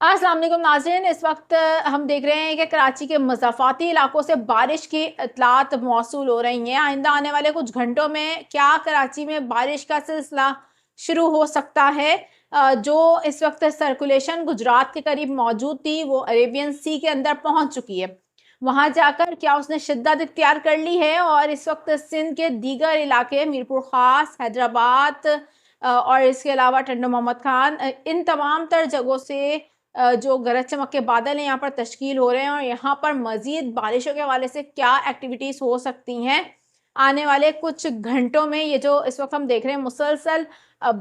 अस्सलाम वालेकुम नाज़रीन। इस वक्त हम देख रहे हैं कि कराची के मज़ाफ़ाती इलाकों से बारिश की इत्तलात मौसूल हो रही हैं। आइंदा आने वाले कुछ घंटों में क्या कराची में बारिश का सिलसिला शुरू हो सकता है। जो इस वक्त सर्कुलेशन गुजरात के करीब मौजूद थी वो अरेबियन सी के अंदर पहुंच चुकी है। वहां जाकर क्या उसने शिद्दत इख्तियार कर ली है और इस वक्त सिंध के दीगर इलाके मीरपुर खास, हैदराबाद और इसके अलावा टंडो मोहम्मद खान, इन तमाम तर जगहों से जो गरज चमक के बादल हैं यहाँ पर तश्कील हो रहे हैं और यहाँ पर मज़ीद बारिशों के हवाले से क्या एक्टिविटीज़ हो सकती हैं आने वाले कुछ घंटों में। ये जो इस वक्त हम देख रहे हैं मुसलसल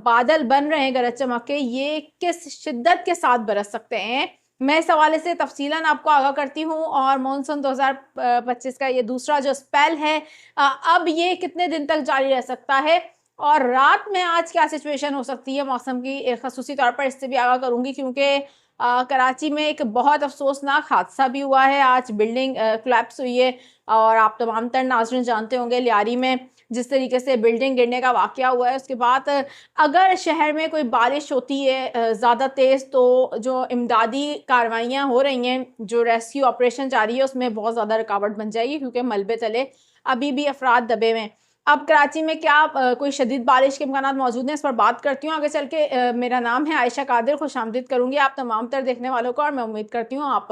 बादल बन रहे हैं गरज चमक के, ये किस शिद्दत के साथ बरस सकते हैं, मैं इस हवाले से तफसीलन आपको आगाह करती हूँ। और मानसून 2025 का ये दूसरा जो स्पेल है, अब ये कितने दिन तक जारी रह सकता है और रात में आज क्या सिचुएशन हो सकती है मौसम की, खसूसी तौर पर इससे भी आगाह करूँगी क्योंकि कराची में एक बहुत अफसोसनाक हादसा भी हुआ है। आज बिल्डिंग कोलैप्स हुई है और आप तमाम तर नाज़रीन जानते होंगे लियारी में जिस तरीके से बिल्डिंग गिरने का वाक़या हुआ है। उसके बाद अगर शहर में कोई बारिश होती है ज़्यादा तेज़, तो जो इमदादी कार्रवाइयाँ हो रही हैं, जो रेस्क्यू ऑपरेशन जारी है, उसमें बहुत ज़्यादा रुकावट बन जाएगी क्योंकि मलबे तले अभी भी अफराद दबे हुए हैं। अब कराची में क्या कोई शदीद बारिश के इम्कानात मौजूद हैं, इस पर बात करती हूँ आगे चल के। मेरा नाम है आयशा कादिर, खुशामदीद करूँगी आप तमाम तर देखने वालों को और मैं उम्मीद करती हूँ आप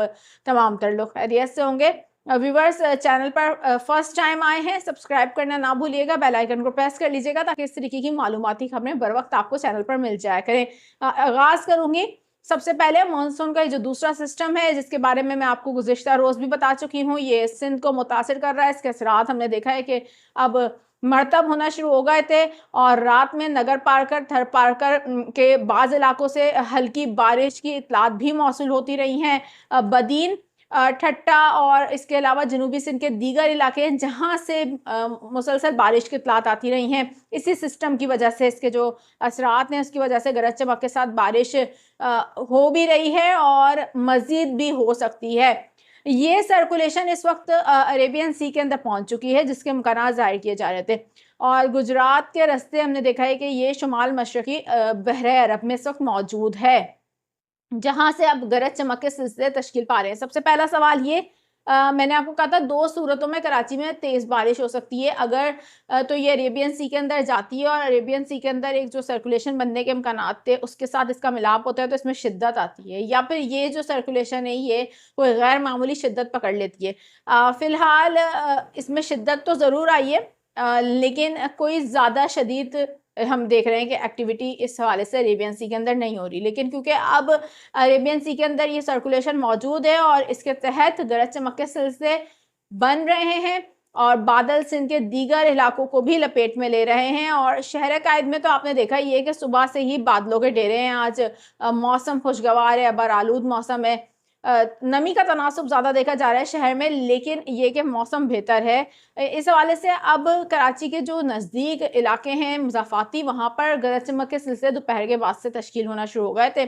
तमाम तर लोग खैरियत से होंगे। व्यूवर्स, चैनल पर फर्स्ट टाइम आए हैं, सब्सक्राइब करना ना भूलिएगा, बेल आइकन को प्रेस कर लीजिएगा ताकि इस तरीके की मालूमाती खबरें बर वक्त आपको चैनल पर मिल जाया करें। आगाज़ करूँगी सबसे पहले मानसून का जो दूसरा सिस्टम है जिसके बारे में मैं आपको गुज़िश्ता रोज़ भी बता चुकी हूँ, ये सिंध को मुतासिर कर रहा है। इसके असरात हमने देखा है कि अब मरतब होना शुरू हो गए थे और रात में नगर पारकर, थर पारकर के बाज़ इलाकों से हल्की बारिश की इत्तलात भी मौसूल होती रही हैं। बदीन, ठट्टा और इसके अलावा जनूबी सिंध के दीगर इलाके जहाँ से मुसलसल बारिश की इत्तलात आती रही हैं। इसी सिस्टम की वजह से, इसके जो असरात हैं उसकी वजह से गरज चमक के साथ बारिश हो भी रही है और मज़ीद भी हो सकती है। ये सर्कुलेशन इस वक्त अरेबियन सी के अंदर पहुंच चुकी है जिसके इम्कानात ज़ाहिर किए जा रहे थे और गुजरात के रास्ते हमने देखा है कि ये शुमाल मशरकी बहरे अरब में इस वक्त मौजूद है जहां से अब गरज चमक के सिलसिले तश्कील पा रहे हैं। सबसे पहला सवाल ये, मैंने आपको कहा था दो सूरतों में कराची में तेज़ बारिश हो सकती है। अगर तो ये अरेबियन सी के अंदर जाती है और अरेबियन सी के अंदर एक जो सर्कुलेशन बनने के इम्कानात थे उसके साथ इसका मिलाप होता है तो इसमें शिद्दत आती है, या फिर ये जो सर्कुलेशन है ये कोई गैर मामूली शिद्दत पकड़ लेती है। फ़िलहाल इसमें शिद्दत तो ज़रूर आई है, लेकिन कोई ज़्यादा शदीद हम देख रहे हैं कि एक्टिविटी इस हवाले से अरेबियन सी के अंदर नहीं हो रही। लेकिन क्योंकि अब अरेबियन सी के अंदर ये सर्कुलेशन मौजूद है और इसके तहत गरज चमक के सिलसिले बन रहे हैं और बादल सिंध के दीगर इलाकों को भी लपेट में ले रहे हैं और शहर कायद में तो आपने देखा ही है कि सुबह से ही बादलों के डेरे हैं। आज मौसम खुशगवार है, अबर आलूद मौसम है, नमी का तनासुब ज़्यादा देखा जा रहा है शहर में, लेकिन ये कि मौसम बेहतर है। इस हवाले से अब कराची के जो नज़दीक इलाके हैं मुज़ाफ़ाती, वहाँ पर गरज चमक के सिलसिले दोपहर के बाद से तश्कील होना शुरू हो गए थे।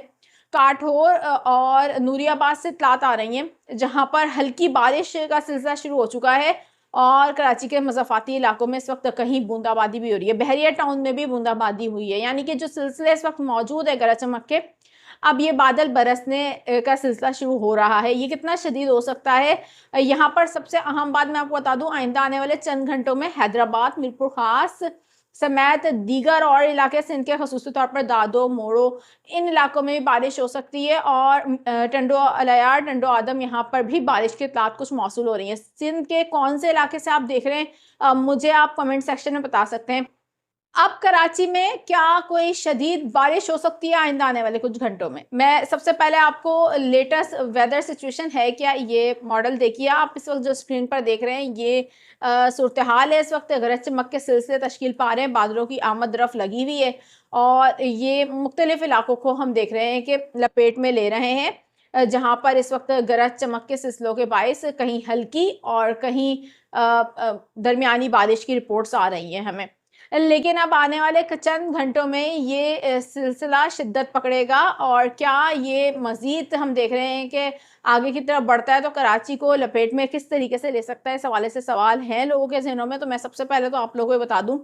काठौर और नूरियाबाद से इत्तलात आ रही हैं जहाँ पर हल्की बारिश का सिलसिला शुरू हो चुका है और कराची के मज़ाफ़ाती इलाकों में इस वक्त कहीं बूंदाबांदी भी हो रही है। बहरिया टाउन में भी बूंदाबांदी हुई है, यानी कि जो सिलसिले इस वक्त मौजूद है गरज चमक के, अब ये बादल बरसने का सिलसिला शुरू हो रहा है। ये कितना शदीद हो सकता है, यहाँ पर सबसे अहम बात मैं आपको बता दूं, आइंदा आने वाले चंद घंटों में हैदराबाद, मीरपुर खास समेत दीगर और इलाके सिंध के खसूसी तौर पर दादो, मोड़ो, इन इलाकों में भी बारिश हो सकती है और टंडो अलयार, टंडो आदम, यहाँ पर भी बारिश की इत्तलात कुछ मौसूल हो रही है। सिंध के कौन से इलाके से आप देख रहे हैं, मुझे आप कमेंट सेक्शन में बता सकते हैं। अब कराची में क्या कोई शदीद बारिश हो सकती है आइंदा आने वाले कुछ घंटों में। मैं सबसे पहले आपको लेटेस्ट वेदर सिचुएशन है क्या, ये मॉडल देखिए आप इस वक्त जो स्क्रीन पर देख रहे हैं, ये सूरत हाल है। इस वक्त गरज चमक के सिलसिले तश्कील पा रहे हैं, बादलों की आमद रफ लगी हुई है और ये मुख्तलिफ इलाकों को हम देख रहे हैं कि लपेट में ले रहे हैं, जहाँ पर इस वक्त गरज चमक के सिलसिलों के बायस कहीं हल्की और कहीं दरमियानी बारिश की रिपोर्ट्स आ रही हैं हमें। लेकिन अब आने वाले चंद घंटों में ये सिलसिला शिद्दत पकड़ेगा और क्या ये मज़ीद हम देख रहे हैं कि आगे की तरफ बढ़ता है तो कराची को लपेट में किस तरीके से ले सकता है, इस हवाले से सवाल हैं लोगों के ज़हनों में। तो मैं सबसे पहले तो आप लोगों को बता दूं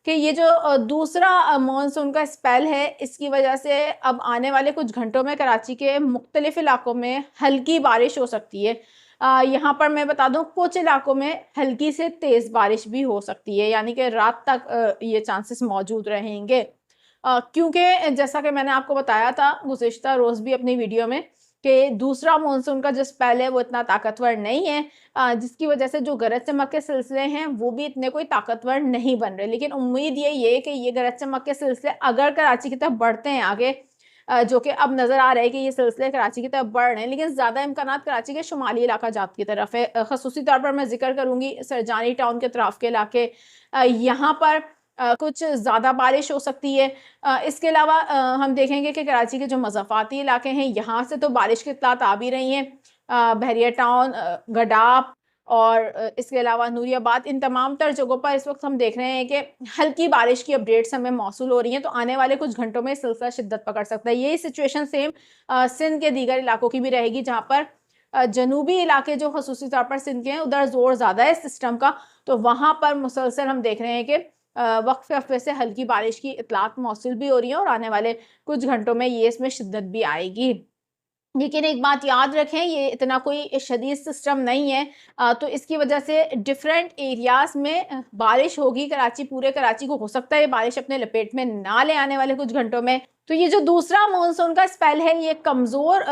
कि ये जो दूसरा मानसून का स्पेल है, इसकी वजह से अब आने वाले कुछ घंटों में कराची के मुख्तलिफ इलाकों में हल्की बारिश हो सकती है। यहाँ पर मैं बता दूँ कुछ इलाकों में हल्की से तेज़ बारिश भी हो सकती है, यानी कि रात तक ये चांसेस मौजूद रहेंगे। क्योंकि जैसा कि मैंने आपको बताया था गुज़िश्ता रोज़ भी अपनी वीडियो में कि दूसरा मानसून का जो स्पेल है वो इतना ताकतवर नहीं है, जिसकी वजह से जो गरज चमक के सिलसिले हैं वो भी इतने कोई ताकतवर नहीं बन रहे। लेकिन उम्मीद यही है कि ये गरज चमक के सिलसिले अगर कराची की तरफ बढ़ते हैं आगे, जो कि अब नज़र आ रहा है कि ये सिलसिले कराची की तरफ बढ़ रहे हैं, लेकिन ज़्यादा इम्कानात कराची के शुमाली इलाका जात की तरफ है। ख़ुसूसी तौर पर मैं ज़िक्र करूँगी सरजानी टाउन के अतराफ़ के इलाके, यहाँ पर कुछ ज़्यादा बारिश हो सकती है। इसके अलावा हम देखेंगे कि कराची के जो मज़ाफ़ाती इलाके हैं, यहाँ से तो बारिश की इत्तलात आ भी रही हैं। बहरिया टाउन, गडाप और इसके अलावा नूरियाबाद, इन तमाम तर जगहों पर इस वक्त हम देख रहे हैं कि हल्की बारिश की अपडेट्स हमें मौसूल हो रही हैं। तो आने वाले कुछ घंटों में सिलसिला शिद्दत पकड़ सकता है। यही सिचुएशन सेम सिंध के दीगर इलाकों की भी रहेगी, जहाँ पर जनूबी इलाके जो ख़ुसूसी तौर पर सिंध के हैं, उधर ज़ोर ज़्यादा है सिस्टम का, तो वहाँ पर मुसलसल हम देख रहे हैं कि वक़्फ़े-वक़्फ़े से हल्की बारिश की इत्तलात मौसूल भी हो रही हैं और आने वाले कुछ घंटों में ये इसमें शिद्दत भी आएगी। लेकिन एक बात याद रखें, ये इतना कोई शदीद सिस्टम नहीं है, तो इसकी वजह से डिफरेंट एरियाज़ में बारिश होगी। कराची, पूरे कराची को हो सकता है ये बारिश अपने लपेट में ना ले आने वाले कुछ घंटों में। तो ये जो दूसरा मानसून का स्पेल है, ये कमज़ोर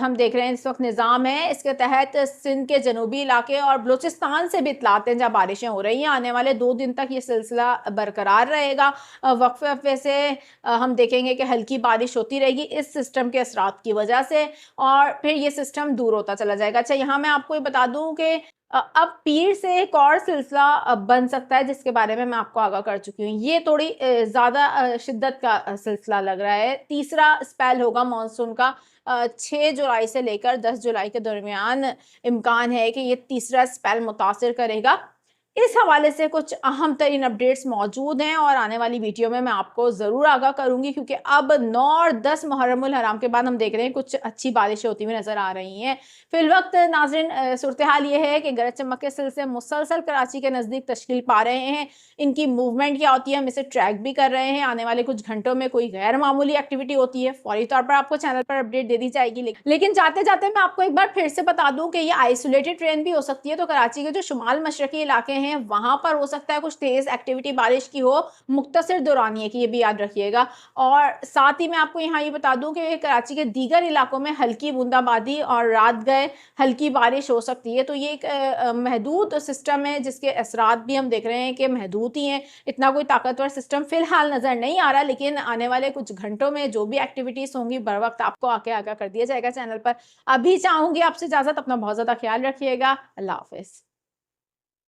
हम देख रहे हैं इस वक्त निज़ाम है। इसके तहत सिंध के जनूबी इलाके और बलूचिस्तान से भी इत्तलात हैं जहाँ बारिशें हो रही हैं। आने वाले 2 दिन तक ये सिलसिला बरकरार रहेगा। वक़्फ़े-वक़्फ़े से हम देखेंगे कि हल्की बारिश होती रहेगी इस सिस्टम के असरात की वजह से, और फिर ये सिस्टम दूर होता चला जाएगा। अच्छा, यहाँ मैं आपको ये बता दूँ कि अब पीर से एक और सिलसिला बन सकता है, जिसके बारे में मैं आपको आगाह कर चुकी हूँ। ये थोड़ी ज़्यादा शिद्दत का सिलसिला लग रहा है। तीसरा स्पेल होगा मानसून का, 6 जुलाई से लेकर 10 जुलाई के दरमियान इम्कान है कि ये तीसरा स्पेल मुतासिर करेगा। इस हवाले से कुछ अहम तरीन अपडेट्स मौजूद हैं और आने वाली वीडियो में मैं आपको ज़रूर आगाह करूँगी, क्योंकि अब 9 और 10 मुहर्रमुल हराम के बाद हम देख रहे हैं कुछ अच्छी बारिशें होती हुई नज़र आ रही हैं। फ़िलवक़्त नाज़रीन, सूरत हाल ये है कि गरज चमक के सिलसिले मुसलसल कराची के नज़दीक तश्कील पा रहे हैं। इनकी मूवमेंट क्या होती है, हम इसे ट्रैक भी कर रहे हैं। आने वाले कुछ घंटों में कोई गैर मामूली एक्टिविटी होती है, फ़ौरी तौर पर आपको चैनल पर अपडेट दे दी जाएगी। लेकिन जाते-जाते मैं आपको एक बार फिर से बता दूँ कि ये आइसोलेटेड ट्रेन भी हो सकती है। तो कराची के जो शुमाल मशरकी इलाके हैं, वहाँ पर हो सकता है कुछ तेज़ एक्टिविटी बारिश की हो, मुख्तसर दौरानिए की, ये भी याद रखिएगा। और साथ ही मैं आपको यहाँ ये बता दूँ कि कराची के दीगर इलाकों में हल्की बूंदाबांदी और रात गए हल्की बारिश हो सकती है। तो ये एक महदूद सिस्टम है, जिसके असरात भी हम देख रहे हैं कि महदूद ही हैं। इतना कोई ताकतवर सिस्टम फ़िलहाल नज़र नहीं आ रहा, लेकिन आने वाले कुछ घंटों में जो भी एक्टिविटीज़ होंगी बर वक़्त आपको आके आगाह कर दिया जाएगा चैनल पर। अभी चाहूँगी आपसे इजाज़त, अपना बहुत ज़्यादा ख्याल रखिएगा। अल्लाह हाफ़िज़।